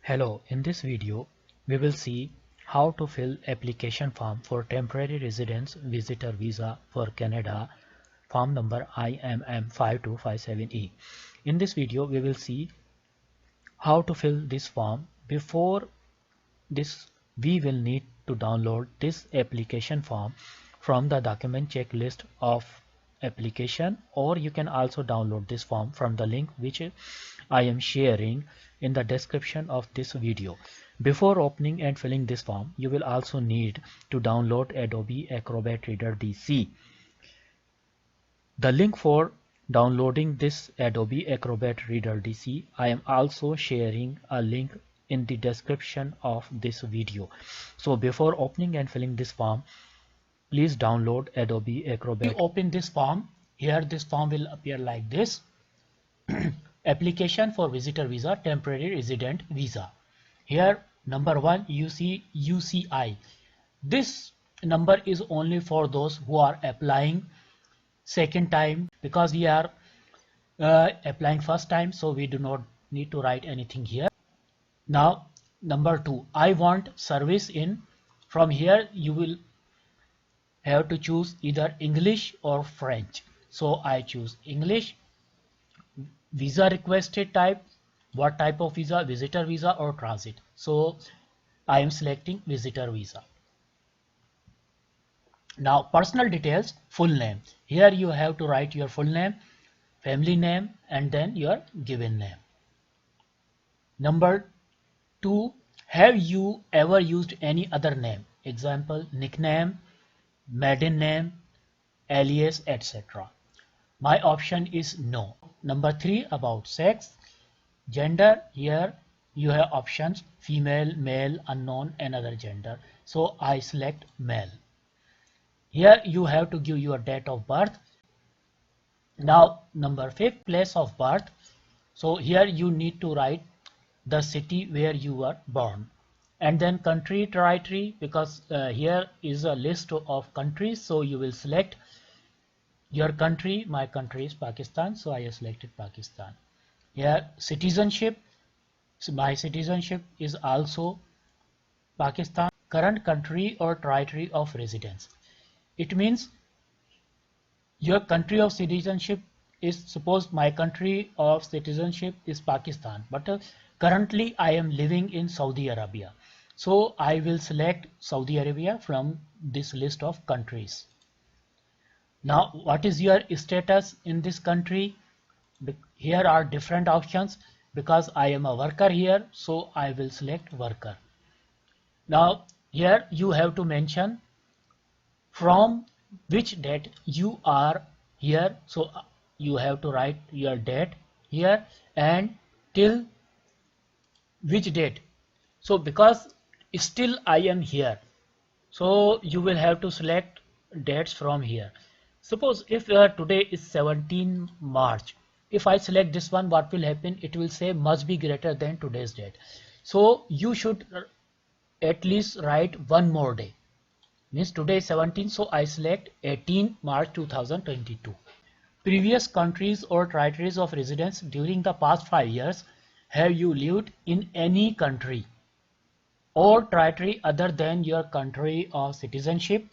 Hello, in this video we will see how to fill application form for temporary residence visitor visa for Canada, form number IMM5257e. In this video we will see how to fill this form. Before this we will need to download this application form from the document checklist of application, or you can also download this form from the link which I am sharing in the description of this video. Before opening and filling this form, you will also need to download Adobe Acrobat Reader DC. The link for downloading this Adobe Acrobat Reader DC, I am also sharing a link in the description of this video. So before opening and filling this form, please download Adobe Acrobat. You open this form. Here this form will appear like this. Application for visitor visa, temporary resident visa. Here number 1 you see UCI. This number is only for those who are applying second time, because we are applying first time, so we do not need to write anything here. Now number 2, I want service in. From here you will have to choose either English or French. So I choose English. Visa requested type, what type of visa, visitor visa or transit. So I am selecting visitor visa. Now personal details, full name. Here you have to write your full name, family name and then your given name. Number 2, have you ever used any other name? Example, nickname, maiden name, alias, etc. My option is no. Number 3, about sex, gender. Here you have options female, male, unknown and other gender. So I select male. Here you have to give your date of birth. Now number 5, place of birth. So here you need to write the city where you were born, and then country, territory, because here is a list of countries, so you will select your country. My country is Pakistan, so I have selected Pakistan. Here citizenship, so my citizenship is also Pakistan. Current country or territory of residence. It means your country of citizenship is, suppose my country of citizenship is Pakistan, but currently I am living in Saudi Arabia. So I will select Saudi Arabia from this list of countries. Now what is your status in this country? Here are different options. Because I am a worker here, so I will select worker. Now here you have to mention from which date you are here. So you have to write your date here and till which date. So because still I am here, so you will have to select dates from here. Suppose if today is 17 March, if I select this one, what will happen? It will say must be greater than today's date. So you should at least write one more day. Means today is 17, so I select 18 March 2022. Previous countries or territories of residence during the past 5 years. Have you lived in any country or territory other than your country of citizenship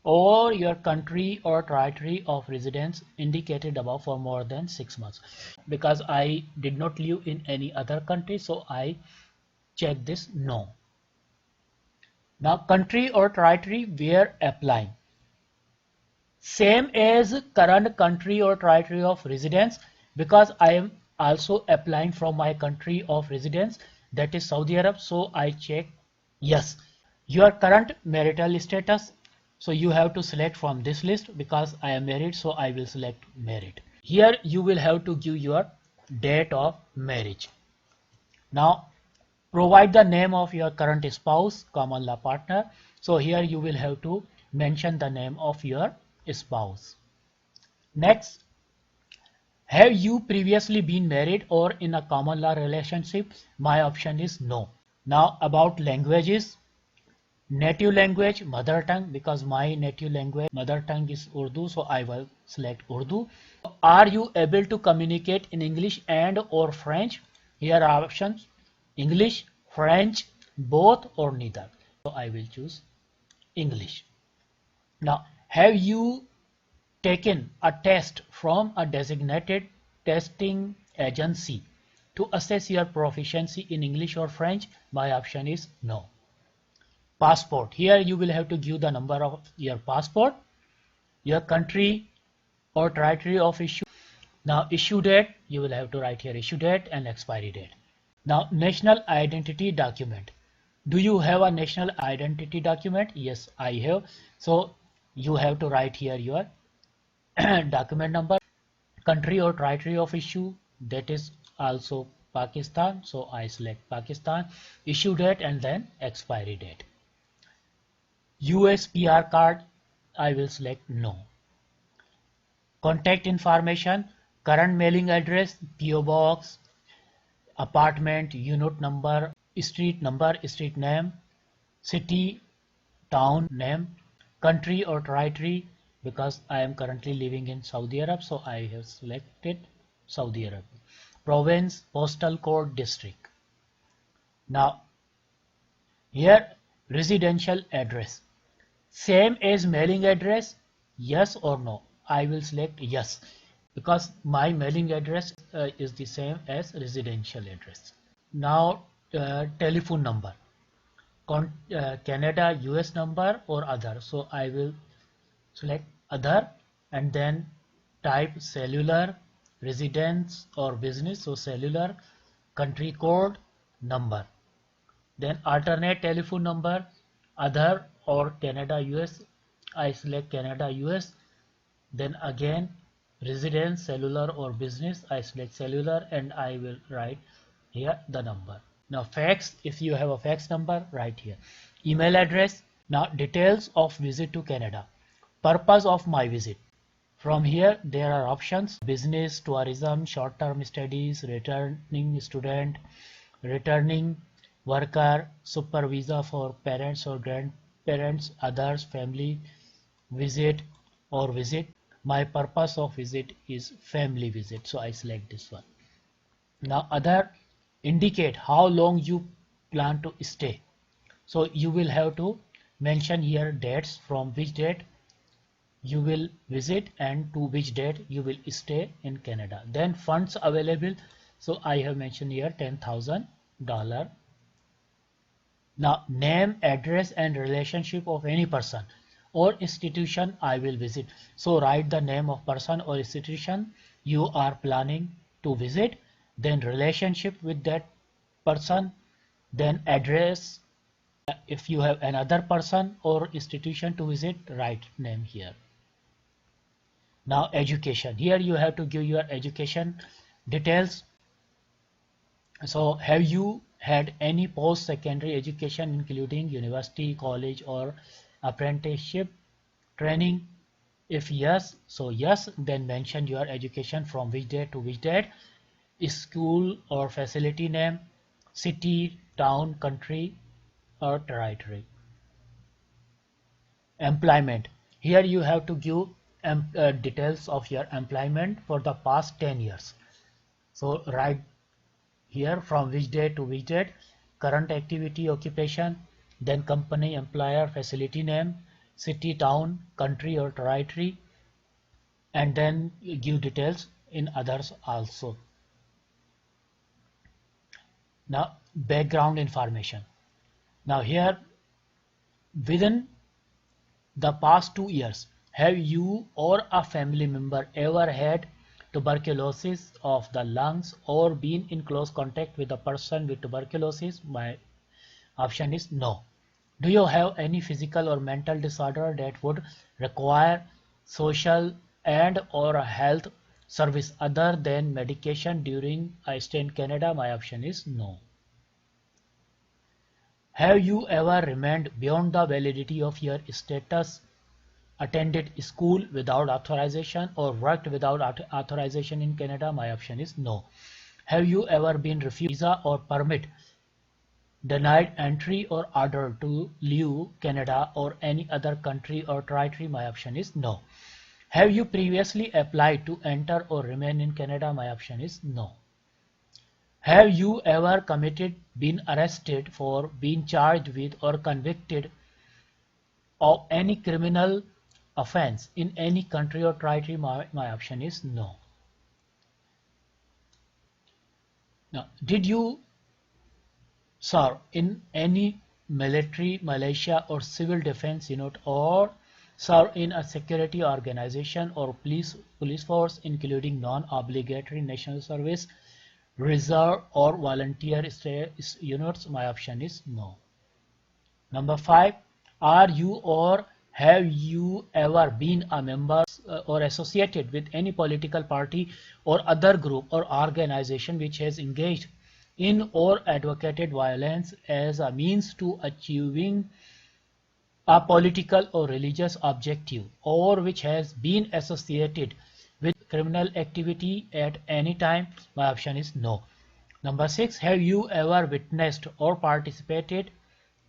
or your country or territory of residence indicated above for more than 6 months? Because I did not live in any other country, so I check this no. Now country or territory where applying. Same as current country or territory of residence, because I am also applying from my country of residence, that is Saudi Arab, so I check yes. Your current marital status, so you have to select from this list. Because I am married, so I will select married. Here you will have to give your date of marriage. Now provide the name of your current spouse, common law partner. So here you will have to mention the name of your spouse. Next, have you previously been married or in a common law relationship? My option is no. Now about languages. Native language, mother tongue, because my native language, mother tongue is Urdu, so I will select Urdu. Are you able to communicate in English and or French? Here are options: English, French, both or neither. So I will choose English. Now, have you taken a test from a designated testing agency to assess your proficiency in English or French? My option is no. Passport. Here you will have to give the number of your passport, your country or territory of issue. Now issue date, you will have to write here issue date and expiry date. Now national identity document. Do you have a national identity document? Yes, I have. So you have to write here your document number, country or territory of issue, that is also Pakistan. So I select Pakistan, issue date and then expiry date. US PR card, I will select no. Contact information, current mailing address, PO box, apartment, unit number, street name, city, town name, country or territory, because I am currently living in Saudi Arab, so I have selected Saudi Arab. Province, postal code, district. Now here residential address, same as mailing address, yes or no? I will select yes, because my mailing address is the same as residential address. Now telephone number, Canada US number or other, so I will select other and then type cellular, residence or business, so cellular, country code, number. Then alternate telephone number, other or Canada US, I select Canada US. Then again residence, cellular or business, I select cellular and I will write here the number. Now fax, if you have a fax number, write here. Email address. Now details of visit to Canada. Purpose of my visit. From here there are options: business, tourism, short-term studies, returning student, returning worker, super visa for parents or grandparents, others, family visit or visit. My purpose of visit is family visit, so I select this one. Now other, indicate how long you plan to stay. So you will have to mention here dates, from which date you will visit and to which date you will stay in Canada. Then funds available, so I have mentioned here $10,000. Now name, address and relationship of any person or institution I will visit. So write the name of person or institution you are planning to visit, then relationship with that person, then address. If you have another person or institution to visit, write name here. Now education, here you have to give your education details. So have you had any post-secondary education including university, college or apprenticeship training? If yes, so yes, then mention your education from which date to which date, school or facility name, city, town, country or territory. Employment, here you have to give details of your employment for the past 10 years. So write here from which date to which date, current activity, occupation, then company, employer, facility name, city, town, country or territory, and then give details in others also. Now background information. Now here, within the past 2 years, have you or a family member ever had tuberculosis of the lungs or been in close contact with a person with tuberculosis? My option is no. Do you have any physical or mental disorder that would require social and or a health service other than medication during a stay in Canada? My option is no. Have you ever remained beyond the validity of your status, attended school without authorization or worked without authorization in Canada? My option is no. Have you ever been refused visa or permit, denied entry or ordered to leave Canada or any other country or territory? My option is no. Have you previously applied to enter or remain in Canada? My option is no. Have you ever been arrested for being charged with or convicted of any criminal offense in any country or territory? My option is no. Now, did you serve in any military, militia or civil defense unit, or serve in a security organization or police force including non-obligatory national service, reserve or volunteer units? My option is no. Number 5, are you or have you ever been a member or associated with any political party or other group or organization which has engaged in or advocated violence as a means to achieving a political or religious objective, or which has been associated with criminal activity at any time? My option is no. Number 6, have you ever witnessed or participated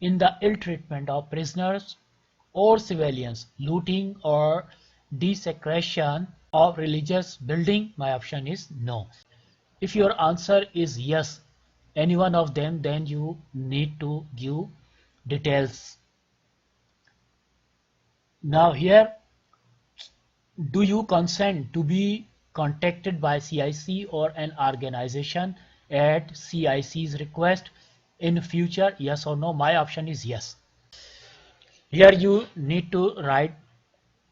in the ill treatment of prisoners or civilians, looting or desecration of religious building? My option is no. If your answer is yes, any one of them, then you need to give details. Now here, do you consent to be contacted by CIC or an organization at CIC's request in future? Yes or no? My option is yes. Here you need to write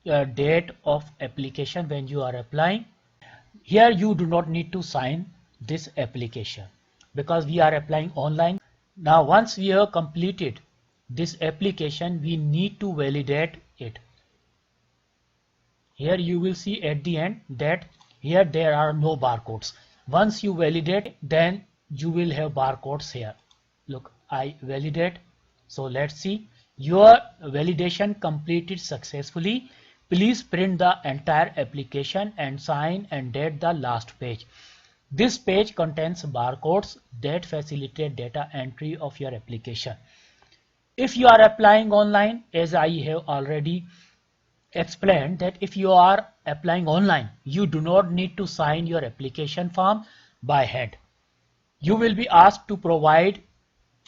a date of application when you are applying. Here you do not need to sign this application because we are applying online. Now once we have completed this application, we need to validate it. Here you will see at the end that here there are no barcodes. Once you validate, then you will have barcodes here. Look, I validate. So let's see. Your validation completed successfully. Please print the entire application and sign and date the last page. This page contains barcodes that facilitate data entry of your application. If you are applying online, as I have already explained, that if you are applying online, you do not need to sign your application form by hand. You will be asked to provide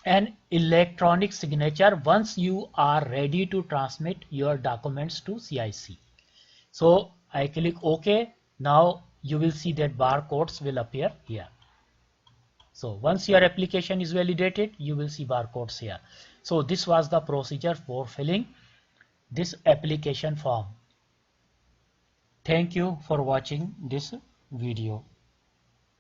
an electronic signature once you are ready to transmit your documents to CIC. So I click OK. Now you will see that barcodes will appear here. So once your application is validated, you will see barcodes here. So this was the procedure for filling this application form. Thank you for watching this video.